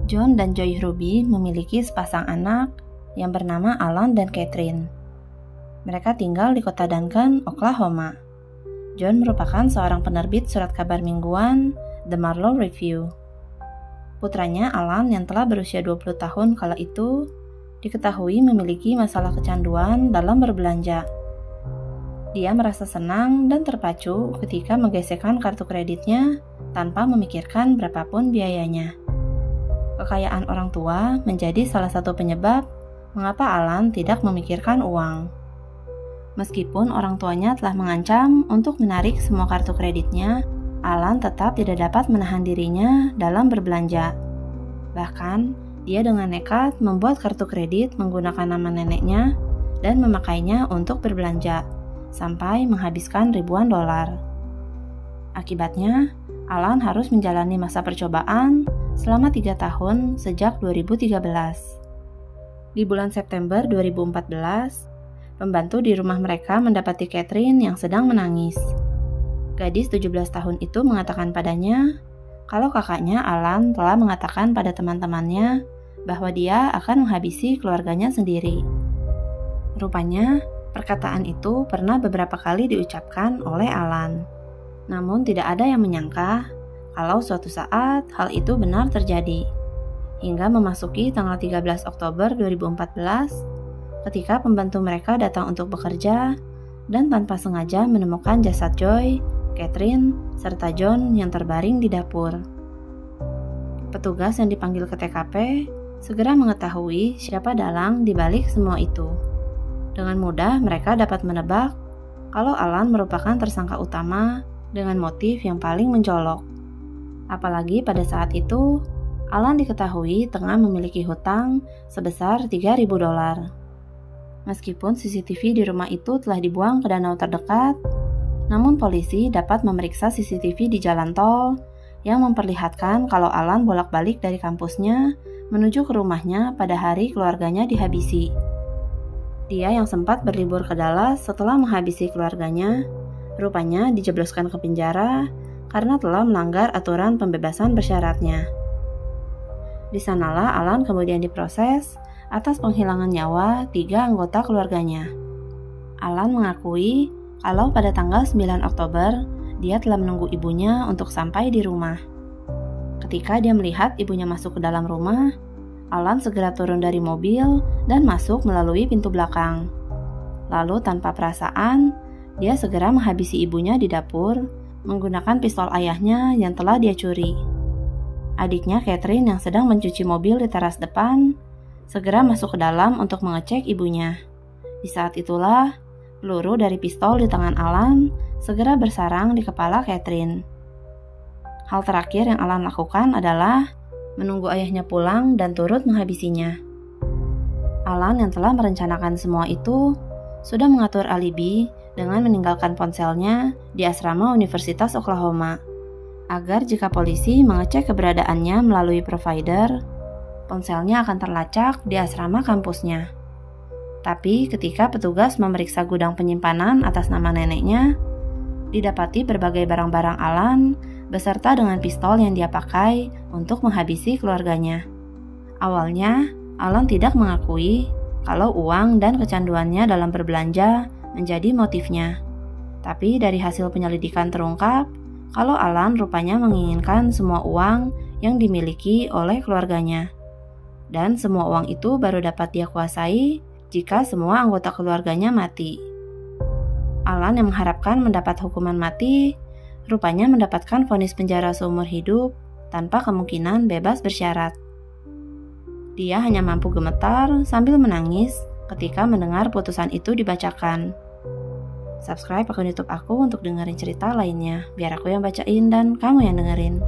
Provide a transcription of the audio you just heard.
John dan Joy Ruby memiliki sepasang anak yang bernama Alan dan Catherine. Mereka tinggal di kota Duncan, Oklahoma. John merupakan seorang penerbit surat kabar mingguan The Marlow Review. Putranya Alan yang telah berusia 20 tahun kala itu diketahui memiliki masalah kecanduan dalam berbelanja. Dia merasa senang dan terpacu ketika menggesekkan kartu kreditnya tanpa memikirkan berapapun biayanya. Kekayaan orang tua menjadi salah satu penyebab mengapa Alan tidak memikirkan uang. Meskipun orang tuanya telah mengancam untuk menarik semua kartu kreditnya, Alan tetap tidak dapat menahan dirinya dalam berbelanja. Bahkan, dia dengan nekat membuat kartu kredit menggunakan nama neneknya dan memakainya untuk berbelanja, sampai menghabiskan ribuan dolar. Akibatnya, Alan harus menjalani masa percobaan selama 3 tahun sejak 2013. Di bulan September 2014, pembantu di rumah mereka mendapati Catherine yang sedang menangis. Gadis 17 tahun itu mengatakan padanya kalau kakaknya Alan telah mengatakan pada teman-temannya bahwa dia akan menghabisi keluarganya sendiri. Rupanya, perkataan itu pernah beberapa kali diucapkan oleh Alan. Namun tidak ada yang menyangka kalau suatu saat hal itu benar terjadi. Hingga memasuki tanggal 13 Oktober 2014, ketika pembantu mereka datang untuk bekerja dan tanpa sengaja menemukan jasad Joy, Catherine, serta John yang terbaring di dapur. Petugas yang dipanggil ke TKP segera mengetahui siapa dalang di balik semua itu. Dengan mudah mereka dapat menebak kalau Alan merupakan tersangka utama dengan motif yang paling mencolok. Apalagi pada saat itu, Alan diketahui tengah memiliki hutang sebesar $3.000. Meskipun CCTV di rumah itu telah dibuang ke danau terdekat, namun polisi dapat memeriksa CCTV di jalan tol yang memperlihatkan kalau Alan bolak-balik dari kampusnya menuju ke rumahnya pada hari keluarganya dihabisi. Dia yang sempat berlibur ke Dallas setelah menghabisi keluarganya, rupanya dijebloskan ke penjara karena telah melanggar aturan pembebasan bersyaratnya. Di sanalah Alan kemudian diproses atas penghilangan nyawa 3 anggota keluarganya. Alan mengakui kalau pada tanggal 9 Oktober dia telah menunggu ibunya untuk sampai di rumah. Ketika dia melihat ibunya masuk ke dalam rumah, Alan segera turun dari mobil dan masuk melalui pintu belakang. Lalu tanpa perasaan, dia segera menghabisi ibunya di dapur menggunakan pistol ayahnya yang telah dia curi. Adiknya Catherine yang sedang mencuci mobil di teras depan segera masuk ke dalam untuk mengecek ibunya. Di saat itulah, peluru dari pistol di tangan Alan segera bersarang di kepala Catherine. Hal terakhir yang Alan lakukan adalah menunggu ayahnya pulang dan turut menghabisinya. Alan yang telah merencanakan semua itu sudah mengatur alibi dengan meninggalkan ponselnya di asrama Universitas Oklahoma, agar jika polisi mengecek keberadaannya melalui provider, ponselnya akan terlacak di asrama kampusnya. Tapi ketika petugas memeriksa gudang penyimpanan atas nama neneknya, didapati berbagai barang-barang Alan beserta dengan pistol yang dia pakai untuk menghabisi keluarganya. Awalnya, Alan tidak mengakui kalau uang dan kecanduannya dalam berbelanja menjadi motifnya. Tapi dari hasil penyelidikan terungkap kalau Alan rupanya menginginkan semua uang yang dimiliki oleh keluarganya. Dan semua uang itu baru dapat dia kuasai jika semua anggota keluarganya mati. Alan yang mengharapkan mendapat hukuman mati, rupanya mendapatkan vonis penjara seumur hidup tanpa kemungkinan bebas bersyarat. Dia hanya mampu gemetar sambil menangis ketika mendengar putusan itu dibacakan. Subscribe akun YouTube aku untuk dengerin cerita lainnya, biar aku yang bacain dan kamu yang dengerin.